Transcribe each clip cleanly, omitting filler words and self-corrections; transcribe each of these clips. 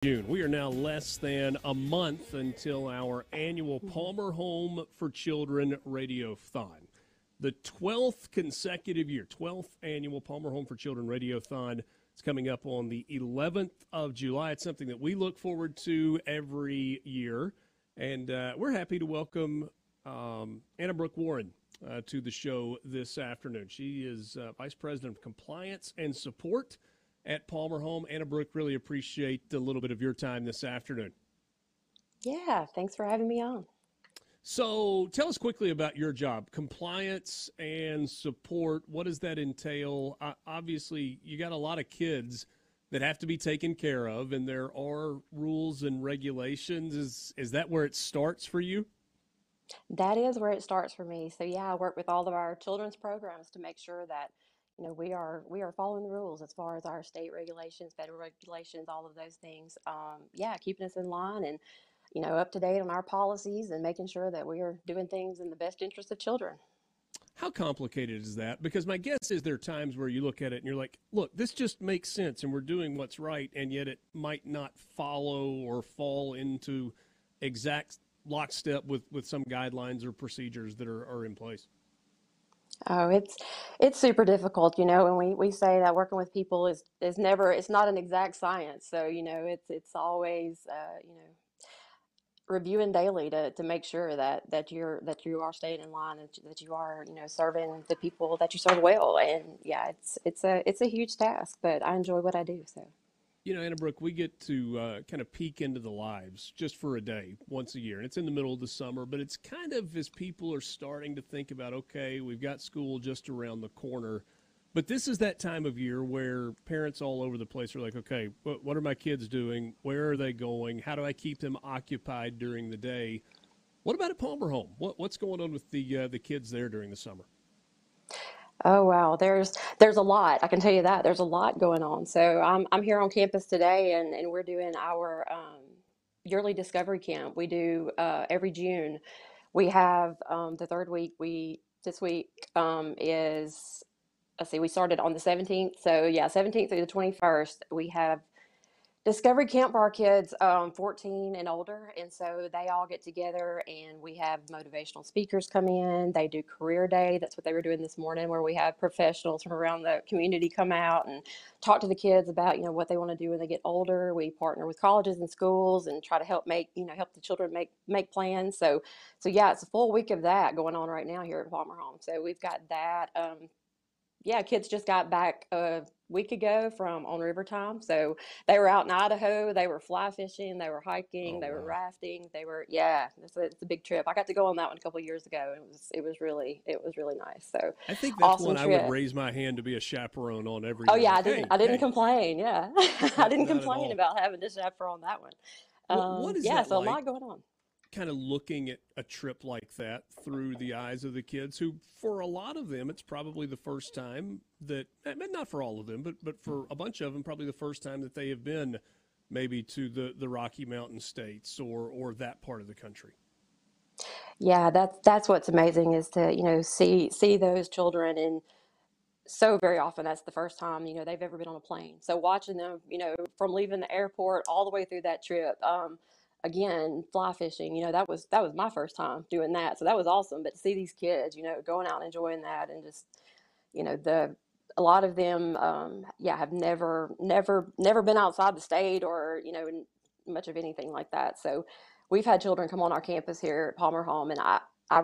June. We are now less than a month until our annual Palmer Home for Children Radiothon. The 12th consecutive year, 12th annual Palmer Home for Children Radiothon is coming up on the 11th of July. It's something that we look forward to every year. And we're happy to welcome Brooke Warren to the show this afternoon. She is Vice President of Compliance and Support at Palmer Home. Brooke, really appreciate a little bit of your time this afternoon. Yeah, thanks for having me on. So tell us quickly about your job, compliance and support. What does that entail? Obviously, you got a lot of kids that have to be taken care of, and there are rules and regulations. Is that where it starts for you? That is where it starts for me. So yeah, I work with all of our children's programs to make sure that we are following the rules as far as our state regulations, federal regulations, all of those things. Keeping us in line and up to date on our policies and making sure that we are doing things in the best interest of children. How complicated is that? Because my guess is there are times where you look at it and you're like, look, this just makes sense and we're doing what's right, and yet it might not follow or fall into exact lockstep with some guidelines or procedures that are in place. Oh, it's super difficult, and we say that working with people is never, it's not an exact science. So, it's always reviewing daily to make sure that you are staying in line and that you are, serving the people that you serve well. And yeah, it's a huge task, but I enjoy what I do. So. Brooke, we get to kind of peek into the lives just for a day once a year. And it's in the middle of the summer, but it's kind of as people are starting to think about, okay, we've got school just around the corner. But this is that time of year where parents all over the place are like, okay, what are my kids doing? Where are they going? How do I keep them occupied during the day? What about at Palmer Home? What's going on with the kids there during the summer? Oh wow, there's a lot. I can tell you that there's a lot going on. So I'm here on campus today, and we're doing our yearly discovery camp. We do every June. We have the third week. This week is, let's see, we started on the 17th. So yeah, 17th through the 21st. We have Discovery Camp for our kids 14 and older, and so they all get together and we have motivational speakers come in. They do career day. That's what they were doing this morning, where we have professionals from around the community come out and talk to the kids about what they want to do when they get older. We partner with colleges and schools and try to help help the children make plans. So yeah, it's a full week of that going on right now here at Palmer Home. So we've got that. Kids just got back a week ago from on river time. So they were out in Idaho. They were fly fishing. They were hiking. Oh, They were wow. rafting. It's a big trip. I got to go on that one a couple of years ago. It was really nice. So I think that's awesome one I trip. would raise my hand to be a chaperone on every Oh year. yeah, Like, I didn't hey, complain. Yeah, I not didn't at complain all. about having to chaperone that one. What is that So a like, lot going on. kind of looking at a trip like that through the eyes of the kids who, for a lot of them, it's probably the first time that, not for all of them, but for a bunch of them, probably the first time that they have been maybe to the Rocky Mountain states or that part of the country. Yeah, that's what's amazing is to see those children, and so very often that's the first time they've ever been on a plane. So watching them from leaving the airport all the way through that trip, again, fly fishing, that was my first time doing that, so that was awesome. But to see these kids going out and enjoying that, and just the a lot of them have never been outside the state, or much of anything like that. So we've had children come on our campus here at Palmer Home, and I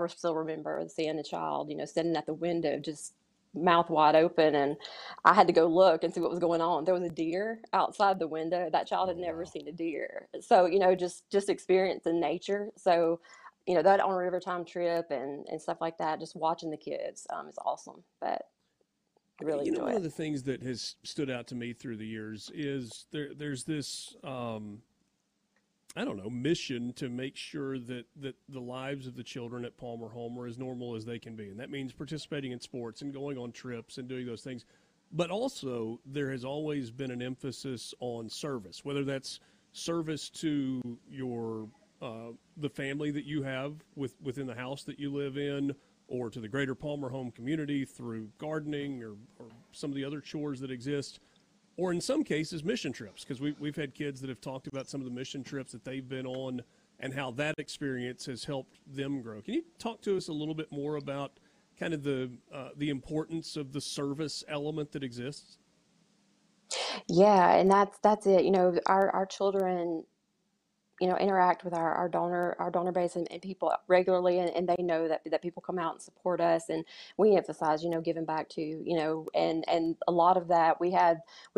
still remember seeing a child sitting at the window just mouth wide open, and I had to go look and see what was going on. There was a deer outside the window. That child Oh, had never wow. seen a deer. So just experiencing nature. So that on a river time trip and stuff like that, just watching the kids is awesome. But I really enjoy One of it. the things that has stood out to me through the years is there's this, I don't know, mission to make sure that the lives of the children at Palmer Home are as normal as they can be. And that means participating in sports and going on trips and doing those things. But also, there has always been an emphasis on service, whether that's service to your the family that you have within the house that you live in, or to the greater Palmer Home community through gardening or some of the other chores that exist. or in some cases, mission trips, because we've had kids that have talked about some of the mission trips that they've been on and how that experience has helped them grow. Can you talk to us a little bit more about kind of the importance of the service element that exists? Yeah, and that's it. Our children, interact with our donor base and people regularly, and they know that people come out and support us, and we emphasize, giving back to, and a lot of that we've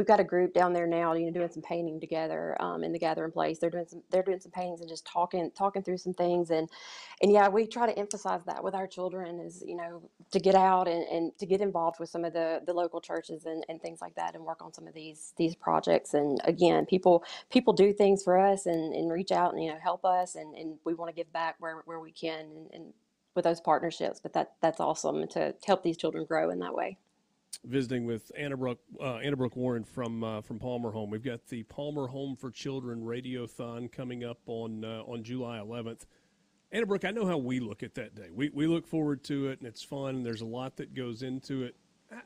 got a group down there now, doing some painting together, in the gathering place. They're doing some paintings and just talking through some things, and yeah, we try to emphasize that with our children is, to get out and to get involved with some of the local churches and things like that, and work on some of these projects. And again, people do things for us and reach out and help us, and we want to give back where we can, and with those partnerships. But that's awesome to help these children grow in that way. Visiting with Anna Brooke Warren from Palmer Home. We've got the Palmer Home for Children Radiothon coming up on July 11th. Anna Brooke, I know how we look at that day. We look forward to it, and it's fun, and there's a lot that goes into it.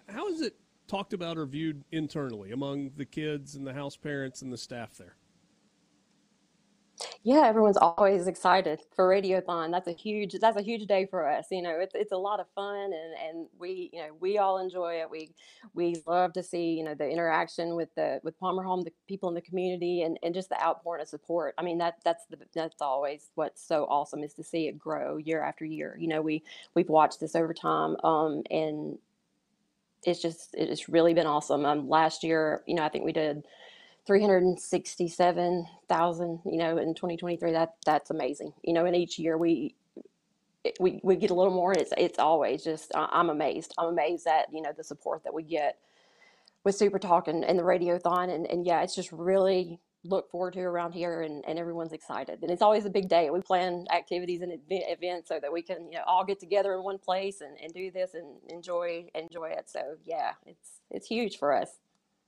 How is it talked about or viewed internally among the kids and the house parents and the staff there? Yeah, everyone's always excited for Radiothon. That's a huge day for us. It's a lot of fun, and we all enjoy it. We love to see, the interaction with Palmer Home, the people in the community, and just the outpouring of support. I mean, that's always what's so awesome, is to see it grow year after year. We've watched this over time, and it's really been awesome. Last year, I think we did 367,000, in 2023. That's amazing. And each year we get a little more, and it's always just, I'm amazed. I'm amazed at, the support that we get with SuperTalk and the Radiothon. And yeah, it's just really look forward to around here, and everyone's excited. And it's always a big day. We plan activities and events so that we can, all get together in one place and do this and enjoy it. So yeah, it's huge for us.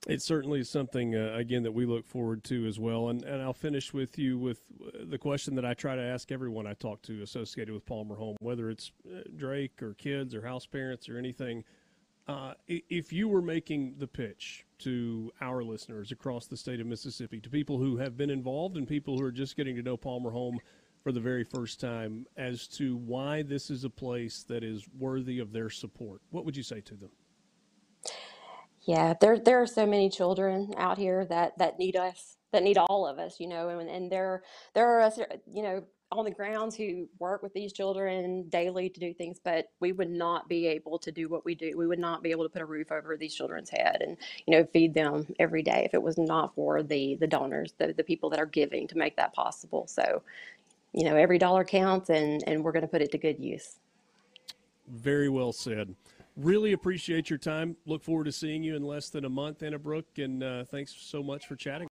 It certainly is something, again, that we look forward to as well. And I'll finish with you with the question that I try to ask everyone I talk to associated with Palmer Home, whether it's Drake or kids or house parents or anything. If you were making the pitch to our listeners across the state of Mississippi, to people who have been involved and people who are just getting to know Palmer Home for the very first time, as to why this is a place that is worthy of their support, what would you say to them? Yeah, there are so many children out here that need us, that need all of us, and there are us, on the grounds who work with these children daily to do things, but we would not be able to do what we do. We would not be able to put a roof over these children's head and, feed them every day if it was not for the donors, the people that are giving to make that possible. So, every dollar counts, and we're going to put it to good use. Very well said. Really appreciate your time. Look forward to seeing you in less than a month, Anna Brooke, and thanks so much for chatting.